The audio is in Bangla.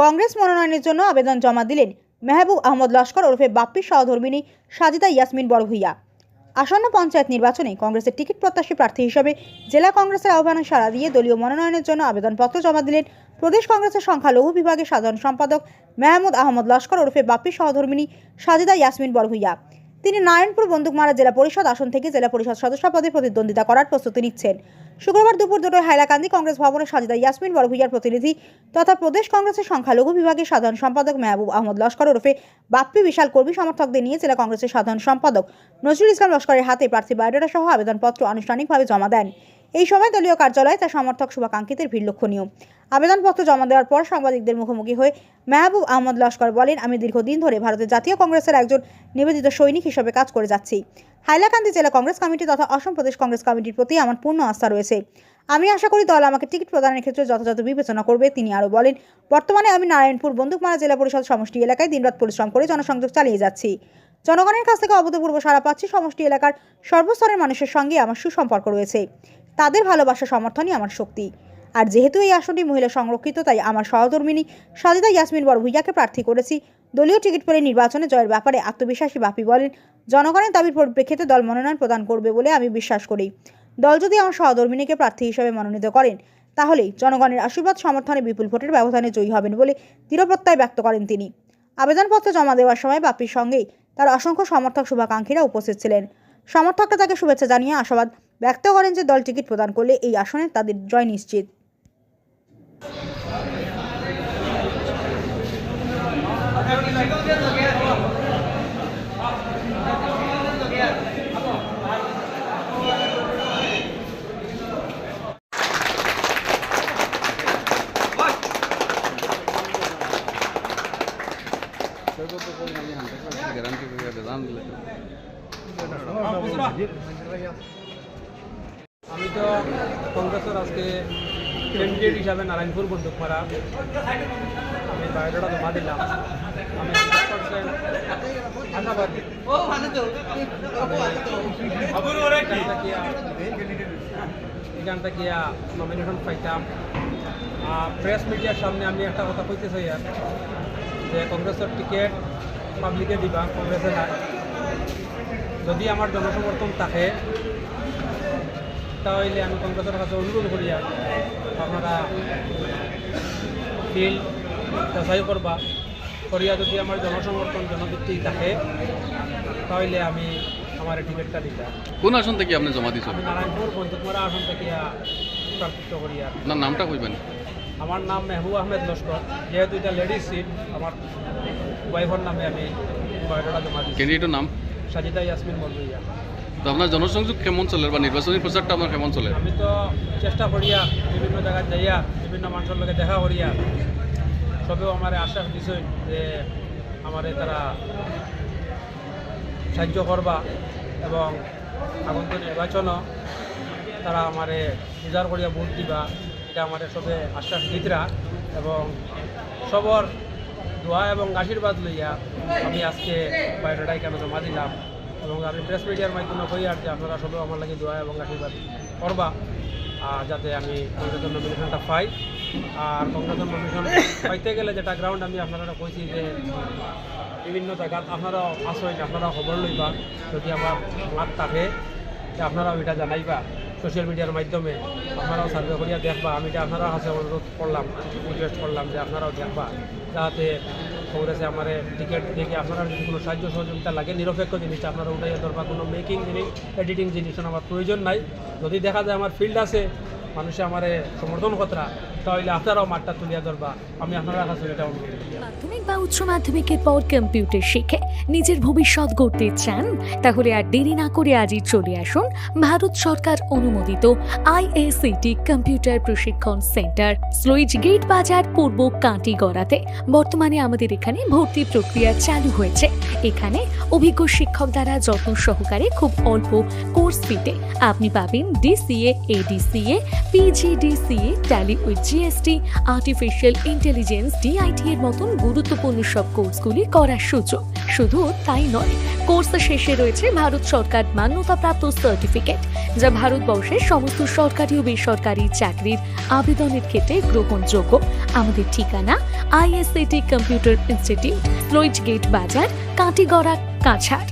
কংগ্রেস মনোনয়নের জন্য আবেদন জমা দিলেন মেহবুব আহমদ লস্কর ওরফে বাপ্পির সহধর্মিণী সাজিদা ইয়াসমিন বড়ভূইয়া। আসন্ন পঞ্চায়েত নির্বাচনে কংগ্রেসের টিকিট প্রত্যাশী প্রার্থী হিসেবে জেলা কংগ্রেসের আহ্বানে সাড়া দিয়ে দলীয় মনোনয়নের জন্য আবেদনপত্র জমা দিলেন প্রদেশ কংগ্রেসের সংখ্যালঘু বিভাগের সাধারণ সম্পাদক মেহমুদ আহমদ লস্কর ওরফে বাপ্পির সহধর্মিণী সাজিদা ইয়াসমিন বড়ভূইয়া। তিনি নারায়ণপুর বন্দুকমারা জেলা পরিষদ আসন থেকে জেলা পরিষদ সদস্য পদে প্রতিদ্বন্দ্বিতা করার প্রস্তুতি নিচ্ছেন। শুক্রবার দুপুর 2টায় হাইলাকান্দি কংগ্রেস ভবনে সাজিদা ইয়াসমিন বড়ভূইয়ার প্রতিনিধি তথা প্রদেশ কংগ্রেসের সংখ্যালঘু বিভাগের সাধারণ সম্পাদক মেহবুব আহমদ লস্কর ওরফে বাপ্পি বিশাল কর্মী সমর্থকদের নিয়ে জেলা কংগ্রেসের সাধারণ সম্পাদক নজরুল ইসলাম লস্করের হাতে প্রার্থী বায়োডাটা সহ আবেদনপত্র আনুষ্ঠানিকভাবে জমা দেন। এই সময় দলীয় কার্যালয়ে তার সমর্থক শুভাকাঙ্ক্ষীদের ভিড় লক্ষণীয়। আবেদনপত্র জমা দেওয়ার পর সাংবাদিকদের মুখোমুখি হয়ে মেহবুব আহমদ লস্কর বলেন, আমি দীর্ঘদিন ধরে ভারতের জাতীয় কংগ্রেসের একজন নিবেদিত সৈনিক হিসেবে কাজ করে যাচ্ছি। হাইলাকান্দি জেলা কংগ্রেস কমিটি তথা অসম প্রদেশ কংগ্রেস কমিটির প্রতি আমার পূর্ণ আস্থা রয়েছে। আমি আশা করি দল আমাকে টিকিট প্রদানের ক্ষেত্রে যথাযথ বিবেচনা করবে। তিনি আরও বলেন, বর্তমানে আমি নারায়ণপুর বন্দুকমারা জেলা পরিষদ সমষ্টি এলাকায় দিনরাত পরিশ্রম করে জনসংযোগ চালিয়ে যাচ্ছি। জনগণের কাছ থেকে অভূতপূর্ব সাড়া পাচ্ছি। সমষ্টি এলাকার সর্বস্তরের মানুষের সঙ্গে আমার সুসম্পর্ক রয়েছে। তাদের ভালোবাসা সমর্থনই আমার শক্তি। আর যেহেতু এই আসনটি মহিলা সংরক্ষিত, তাই আমার সহধর্মিণী সাজিদা ইয়াসমিন বড়ভূইয়াকে প্রার্থী করেছি। দলীয় টিকিট পেলে নির্বাচনে জয়ের ব্যাপারে আত্মবিশ্বাসী বাপি বলেন, জনগণের দাবির পরিপ্রেক্ষিতে দল মনোনয়ন প্রদান করবে বলে আমি বিশ্বাস করি। দল যদি আমার সহধর্মিণীকে প্রার্থী হিসেবে মনোনীত করেন, তাহলেই জনগণের আশীর্বাদ সমর্থনে বিপুল ভোটের ব্যবধানে জয়ী হবেন বলে দৃঢ় প্রত্যয় ব্যক্ত করেন তিনি। আবেদনপত্র জমা দেওয়ার সময় বাপির সঙ্গেই তার অসংখ্য সমর্থক শুভাকাঙ্ক্ষীরা উপস্থিত ছিলেন। সমর্থকরা তাকে শুভেচ্ছা জানিয়ে আশাবাদ ব্যক্ত করেন যে দল টিকিট প্রদান করলে এই আসনে তাদের জয় নিশ্চিত। আমি তো কংগ্রেসের আজকে ক্যান্ডিডেট হিসাবে নারায়ণপুর বন্দুকমারা আমি বায়োডাটা জমা দিলাম। আমি 100% আশাবাদী এখান থেকে নমিনেশন পাইতাম। প্রেস মিডিয়ার সামনে আমি একটা কথা কইতে চাই আর যে কংগ্রেসের টিকিট পাবলিকে দিবা, কংগ্রেসে না। যদি আমার জনসমর্থন থাকে তাহলে আমি কংগ্রেসের কাছে অনুরোধ করি আর আপনারা ফিল্ড যাচাই করবা করিয়া যদি আমার জনসমর্থন জনভিত্তিক থাকে তাহলে আমি আমার টিকিটটা দিতাম। কোন আসন থেকে আপনি জমা দিয়েছেন? আমি নারায়ণপুর বন্দুকমারা আসন থেকে প্রার্থিত করি আর। আপনার নামটা কইবেন? আমার নাম মেহবুব আহমেদ লস্কর। যেহেতু এটা লেডিস সিট, আমার ওয়াইফের নামে আমি বায়োডাটা জমা দিই। ক্যান্ডিডেটের নাম সাজিদা ইয়াসমিন বড়ভূইয়া। তো আপনার জনসংযোগ কেমন চলে বা নির্বাচনী প্রচারটা আপনার কেমন চলে? আমি তো চেষ্টা করিয়া বিভিন্ন জায়গায় যাইয়া বিভিন্ন মানুষের লগে দেখা করিয়া সবেও আমার আশ্বাস দিছেন যে আমারে তারা সাহায্য করবা এবং আগন্তুক নির্বাচনও তারা আমারে উজাড় করিয়া ভোট দিবা, এটা আমাদের সবে আশ্বাস দিতরা এবং সবর দোয়া এবং আশীর্বাদ লইয়া আমি আজকে বায়োডাটা কেন জমা দিলাম এবং আমি প্রেস মিডিয়ার মাধ্যমে কই আর যে আপনারা সবাই আমার লাগে দোয়া এবং আশীর্বাদ করবা যাতে আমি কংগ্রেসের নমিনেশনটা পাই। আর কংগ্রেসের নমিনেশন পাইতে গেলে যেটা গ্রাউন্ড আমি আপনারা কইছি যে বিভিন্ন জায়গাত আপনারাও আসেন, আপনারা খবর লইবা। যদি আমার মাত থাকে আপনারাও এটা জানাইবা সোশ্যাল মিডিয়ার মাধ্যমে, আপনারাও সার্ভে করিয়া দেখবা। আমি এটা আপনারা কাছে অনুরোধ করলাম, রিকোয়েস্ট করলাম যে আপনারাও দেখবা যাতে কংগ্রেসে আমার টিকিট দেখে আপনারা যদি কোনো সাহায্য সহযোগিতা লাগে নিরপেক্ষ জিনিসটা আপনারা উঠাইয়া ধরবা। কোনো মেকিং জিনিস, এডিটিং জিনিস আমার প্রয়োজন নাই। যদি দেখা যায় আমার ফিল্ড আছে, মানুষে আমার সমর্থন কতরা, তাহলে আপনারাও মাঠটা তুলিয়া ধরবা। আমি আপনারা কাছে এটা অনুরোধ করি। মাধ্যমিক বা উচ্চ মাধ্যমিকের পর কম্পিউটার শিখে নিজের ভবিষ্যৎ গড়তে চান? তাহলে আর দেরি না করে আজই চলে আসুন ভারত সরকার অনুমোদিত IACT কম্পিউটার প্রশিক্ষণ সেন্টার, স্লুইজ গেট বাজার, পূর্ব কাঁটিগড়াতে। বর্তমানে আমাদের এখানে ভর্তি প্রক্রিয়া চালু হয়েছে। এখানে অভিজ্ঞ শিক্ষক দ্বারা যত্ন সহকারে খুব অল্প কোর্স ফিতে আপনি পাবেন DCA, ADCA, PGDCA, tally with GST, artificial intelligence, DIT এর মতন গুরুত্বপূর্ণ সব কোর্সগুলি করার সুযোগ। শুধু তাই নয়, কোর্স শেষে রয়েছে ভারত সরকার মান্যতাপ্রাপ্ত সার্টিফিকেট, যা ভারতবর্ষের সমস্ত সরকারি ও বেসরকারি চাকরির আবেদনের ক্ষেত্রে গ্রহণযোগ্য। আমাদের ঠিকানা আইএসসিটি কম্পিউটার ইনস্টিটিউট, ফ্লোইজ গেট বাজার, কাটিগড়া, কাছাড়।